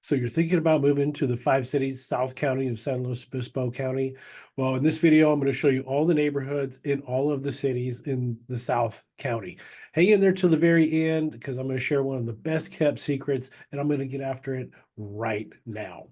So you're thinking about moving to the 5 cities, South County of San Luis Obispo County. Well, in this video, I'm going to show you all the neighborhoods in all of the cities in the South County. Hang in there till the very end because I'm going to share one of the best kept secrets and I'm going to get after it right now.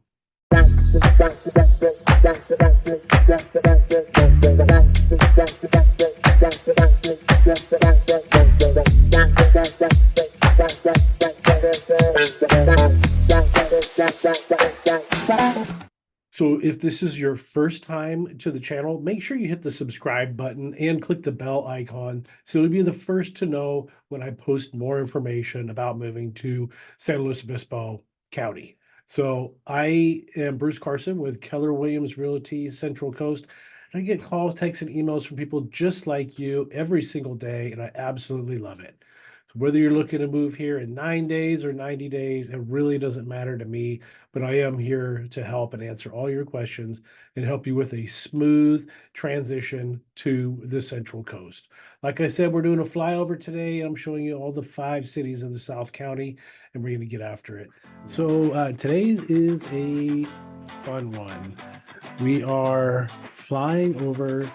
So if this is your first time to the channel, make sure you hit the subscribe button and click the bell icon so you'll be the first to know when I post more information about moving to San Luis Obispo County. So I am Bruce Carson with Keller Williams Realty Central Coast. And I get calls, texts, and emails from people just like you every single day, and I absolutely love it. So whether you're looking to move here in 9 days or 90 days, it really doesn't matter to me, but I am here to help and answer all your questions and help you with a smooth transition to the Central Coast. Like I said, we're doing a flyover today. I'm showing you all the 5 cities of the South County, and we're going to get after it. So today is a fun one. We are flying over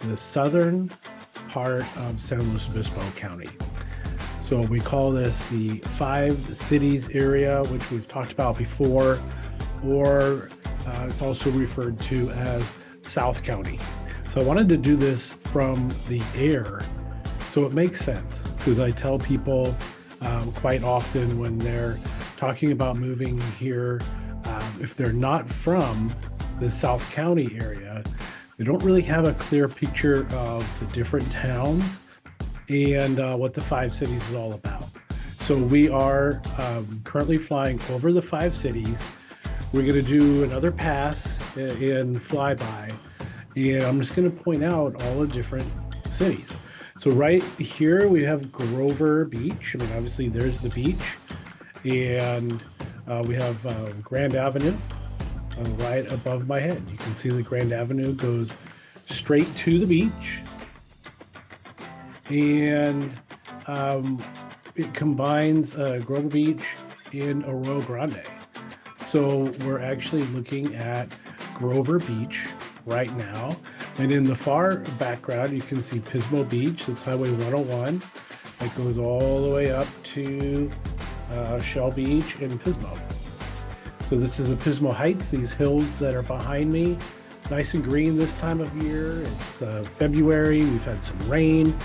the southern part of San Luis Obispo County. So we call this the 5 cities area, which we've talked about before, or it's also referred to as South County. So I wanted to do this from the air, so it makes sense, because I tell people quite often when they're talking about moving here, if they're not from the South County area, they don't really have a clear picture of the different towns and what the 5 cities is all about. So we are currently flying over the 5 cities. We're going to do another pass in flyby, and I'm just going to point out all the different cities. So right here we have Grover Beach. I mean, obviously there's the beach, and we have Grand Avenue right above my head. You can see the Grand Avenue goes straight to the beach, and it combines Grover Beach and Arroyo Grande. So we're actually looking at Grover Beach right now. And in the far background, you can see Pismo Beach. That's Highway 101. That goes all the way up to Shell Beach and Pismo. So this is the Pismo Heights, these hills that are behind me. Nice and green this time of year. It's February, we've had some rain,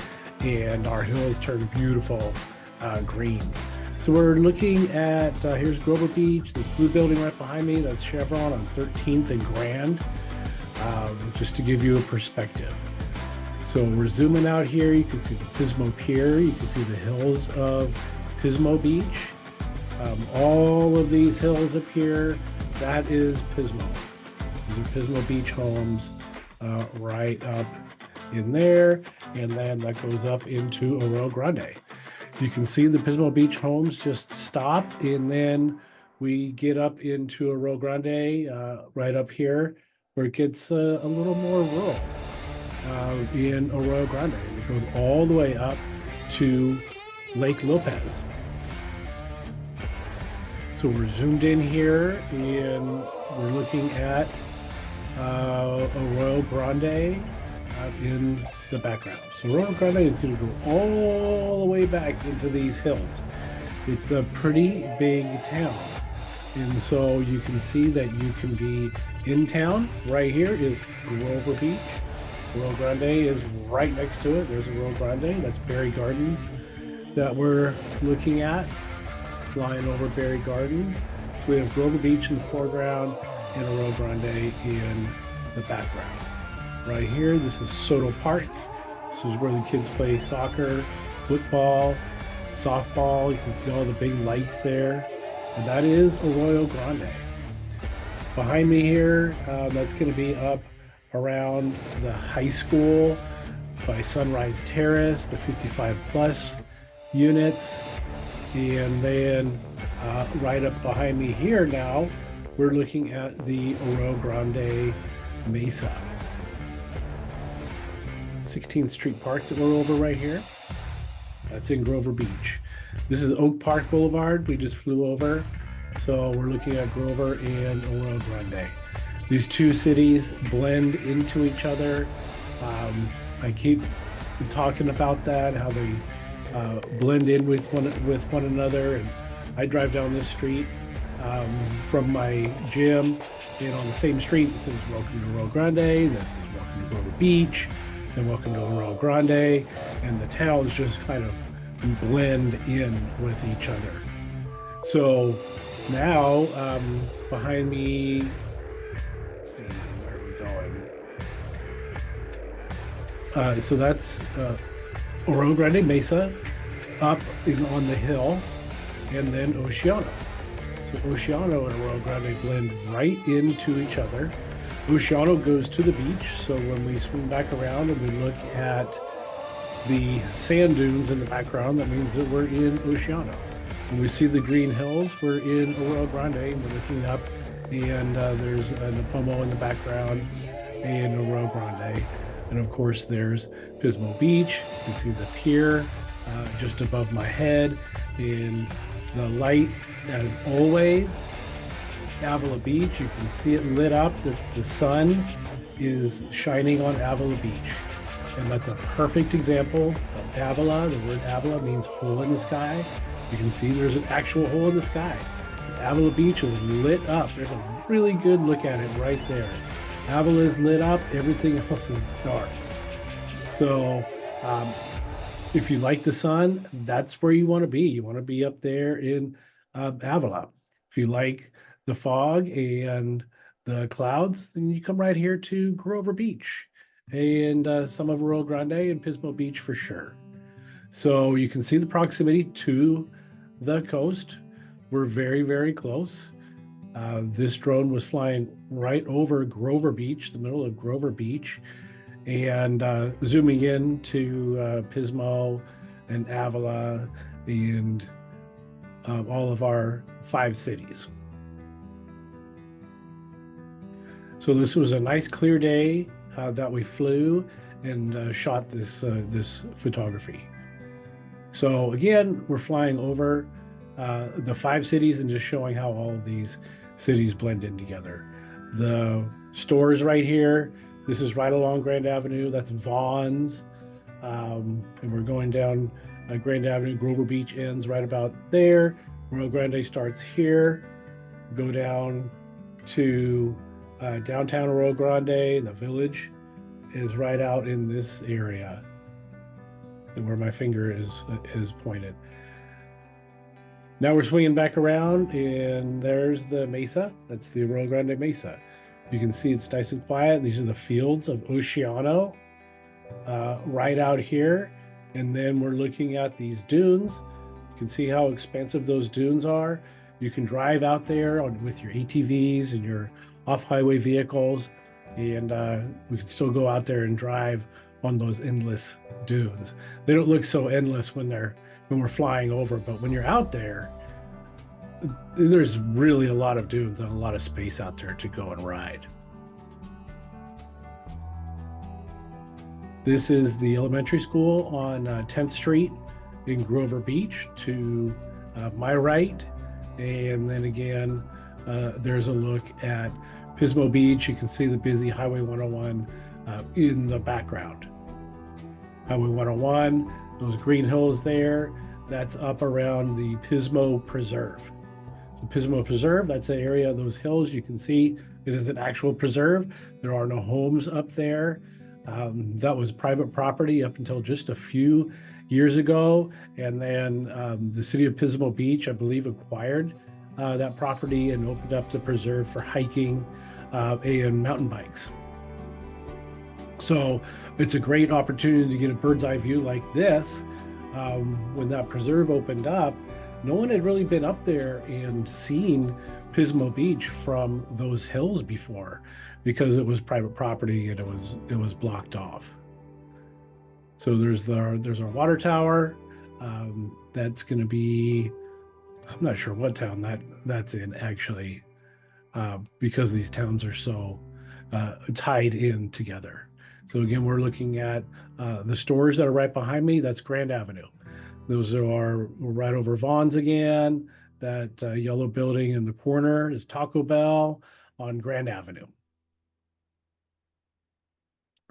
and our hills turn beautiful green. So we're looking at, here's Grover Beach, this blue building right behind me, that's Chevron on 13th and Grand, just to give you a perspective. So we're zooming out here, you can see the Pismo Pier, you can see the hills of Pismo Beach. All of these hills up here, that is Pismo. These are Pismo Beach homes right up in there, and then that goes up into Arroyo Grande. You can see the Pismo Beach homes just stop, and then we get up into Arroyo Grande right up here, where it gets a little more rural in Arroyo Grande. It goes all the way up to Lake Lopez. So we're zoomed in here, and we're looking at Arroyo Grande in the background. So Arroyo Grande is going to go all the way back into these hills. It's a pretty big town, and so you can see that you can be in town. Right here is Grover Beach. Arroyo Grande is right next to it. There's Arroyo Grande. That's Berry Gardens that we're looking at, flying over Berry Gardens. So we have Grover Beach in the foreground and Arroyo Grande in the background. Right here, this is Soto Park. This is where the kids play soccer, football, softball. You can see all the big lights there. And that is Arroyo Grande. Behind me here, that's going to be up around the high school by Sunrise Terrace, the 55 plus units. And then right up behind me here now, we're looking at the Arroyo Grande Mesa. 16th Street Park that we're over right here. That's in Grover Beach. This is Oak Park Boulevard. We just flew over. So we're looking at Grover and Arroyo Grande. These two cities blend into each other. I keep talking about that, how they blend in with one another. And I drive down this street from my gym, and on the same street it says "Welcome to Arroyo Grande," and this is "Welcome to Grover Beach," and "Welcome to Arroyo Grande," and the towns just kind of blend in with each other. So now behind me, let's see, where are we going? So that's Arroyo Grande Mesa up on the hill, and then Oceano. So Oceano and Arroyo Grande blend right into each other. Oceano goes to the beach, so when we swing back around and we look at the sand dunes in the background, that means that we're in Oceano. When we see the green hills, we're in Arroyo Grande, and we're looking up, and there's Napomo in the background and Arroyo Grande. And of course, there's Pismo Beach. You can see the pier just above my head. And the light, as always, Avila Beach, you can see it lit up. That's the sun is shining on Avila Beach. And that's a perfect example of Avila. The word Avila means hole in the sky. You can see there's an actual hole in the sky. Avila Beach is lit up. There's a really good look at it right there. Avila is lit up, everything else is dark. So if you like the sun, that's where you want to be. You want to be up there in Avila. If you like the fog and the clouds, then you come right here to Grover Beach and some of Arroyo Grande and Pismo Beach for sure. So you can see the proximity to the coast. We're very, very close. This drone was flying right over Grover Beach, the middle of Grover Beach, and zooming in to Pismo and Avila and all of our 5 cities. So this was a nice clear day that we flew and shot this photography. So again, we're flying over the 5 cities and just showing how all of these cities blend in together. The stores right here, this is right along Grand Avenue, that's Vaughn's, and we're going down Grand Avenue. Grover Beach ends right about there. Arroyo Grande starts here, go down to downtown Arroyo Grande. The village is right out in this area, and where my finger is pointed. Now we're swinging back around, and there's the mesa. That's the Arroyo Grande Mesa. You can see it's nice and quiet. These are the fields of Oceano right out here. And then we're looking at these dunes. You can see how expansive those dunes are. You can drive out there with your ATVs and your off-highway vehicles, and we can still go out there and drive on those endless dunes. They don't look so endless when we're flying over, but when you're out there, there's really a lot of dunes and a lot of space out there to go and ride. This is the elementary school on 10th Street in Grover Beach to my right. And then again, there's a look at Pismo Beach. You can see the busy Highway 101 in the background. Highway 101, those green hills there, that's up around the Pismo Preserve. So Pismo Preserve, that's the area of those hills. You can see it is an actual preserve. There are no homes up there. That was private property up until just a few years ago. And then the city of Pismo Beach, I believe, acquired that property and opened up the preserve for hiking and mountain bikes. So it's a great opportunity to get a bird's eye view like this. When that preserve opened up, no one had really been up there and seen Pismo Beach from those hills before, because it was private property and it was blocked off. So there's our water tower. That's going to be, I'm not sure what town that's in actually, because these towns are so tied in together. So again, we're looking at the stores that are right behind me. That's Grand Avenue. Those are right over Vaughn's again. That yellow building in the corner is Taco Bell on Grand Avenue.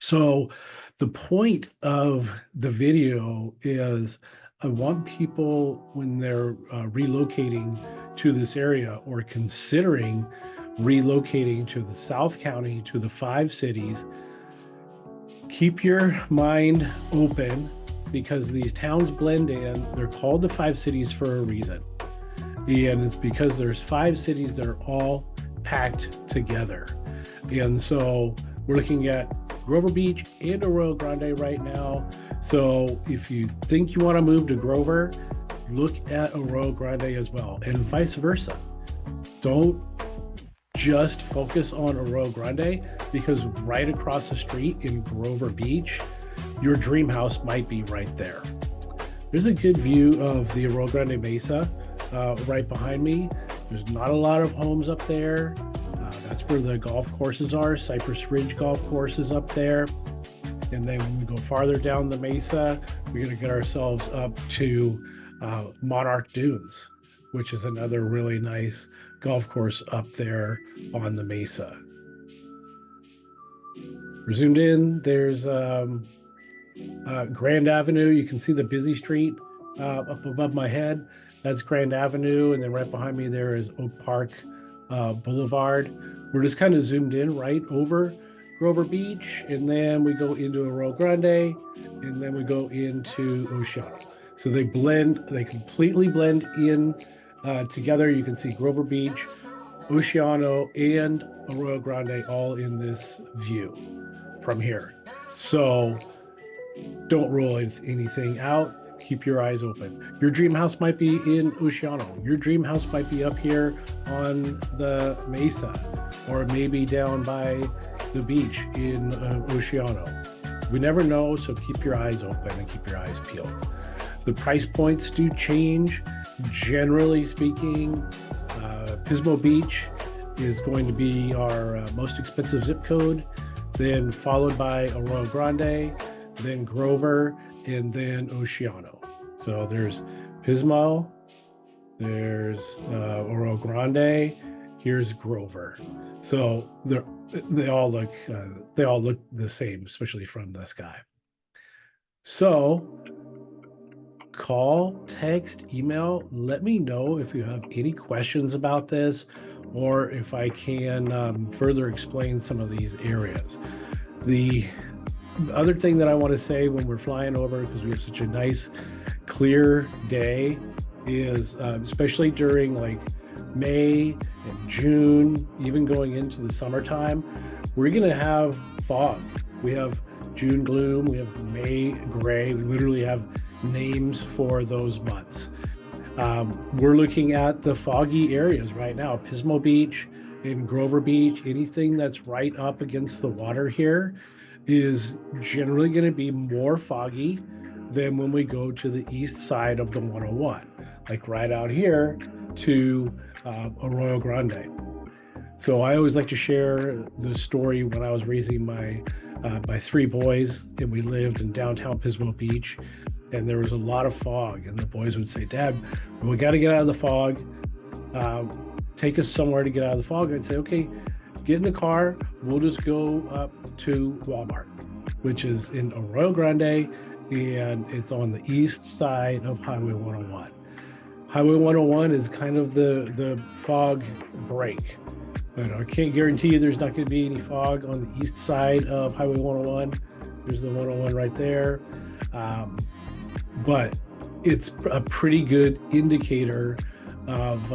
So the point of the video is I want people, when they're relocating to this area or considering relocating to the South County, to the 5 cities, keep your mind open because these towns blend in. They're called the 5 cities for a reason. And it's because there's 5 cities that are all packed together. And so we're looking at Grover Beach and Arroyo Grande right now. So if you think you want to move to Grover, look at Arroyo Grande as well, and vice versa. Don't just focus on Arroyo Grande, because right across the street in Grover Beach, your dream house might be right there. There's a good view of the Arroyo Grande Mesa right behind me. There's not a lot of homes up there. That's where the golf courses are. Cypress Ridge Golf Course is up there. And then when we go farther down the mesa, we're going to get ourselves up to Monarch Dunes, which is another really nice golf course up there on the mesa. We're zoomed in. There's Grand Avenue. You can see the busy street up above my head. That's Grand Avenue. And then right behind me there is Oak Park Boulevard. We're just kind of zoomed in right over Grover Beach, and then we go into Arroyo Grande, and then we go into Oceano. So they completely blend in together. You can see Grover Beach, Oceano, and Arroyo Grande all in this view from here. So don't rule anything out. Keep your eyes open. Your dream house might be in Oceano. Your dream house might be up here on the mesa, or maybe down by the beach in Oceano. We never know, so keep your eyes open and keep your eyes peeled. The price points do change. Generally speaking, Pismo Beach is going to be our most expensive zip code, then followed by Arroyo Grande, then Grover, and then Oceano. So there's Pismo, there's Arroyo Grande, here's Grover. So they all look the same, especially from the sky. So call, text, email, let me know if you have any questions about this, or if I can further explain some of these areas. The other thing that I want to say when we're flying over, because we have such a nice clear day, is especially during like May and June, even going into the summertime, we're going to have fog. We have June gloom, we have May gray. We literally have names for those months. We're looking at the foggy areas right now. Pismo Beach and Grover Beach, anything that's right up against the water here is generally going to be more foggy than when we go to the east side of the 101, like right out here to Arroyo Grande. So I always like to share the story when I was raising my 3 boys, and we lived in downtown Pismo Beach, and there was a lot of fog, and the boys would say, "Dad, we got to get out of the fog. Take us somewhere to get out of the fog." I'd say, "Okay, get in the car. We'll just go up to Walmart," which is in Arroyo Grande, and it's on the east side of Highway 101. Highway 101 is kind of the fog break. I can't guarantee you there's not going to be any fog on the east side of Highway 101. There's the 101 right there. But it's a pretty good indicator of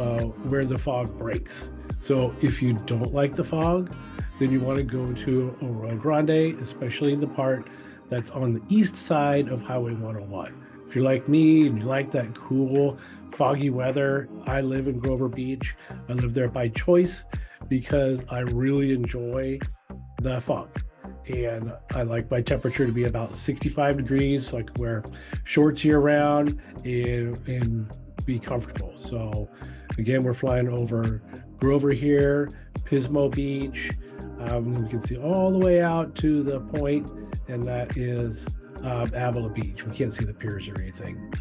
where the fog breaks. So if you don't like the fog, then you want to go to Arroyo Grande, especially the part that's on the east side of Highway 101. If you're like me and you like that cool, foggy weather, I live in Grover Beach. I live there by choice because I really enjoy the fog. And I like my temperature to be about 65 degrees, so I can wear shorts year round and be comfortable. So again, we're flying over Grover here, Pismo Beach. We can see all the way out to the point, and that is Avila Beach. We can't see the piers or anything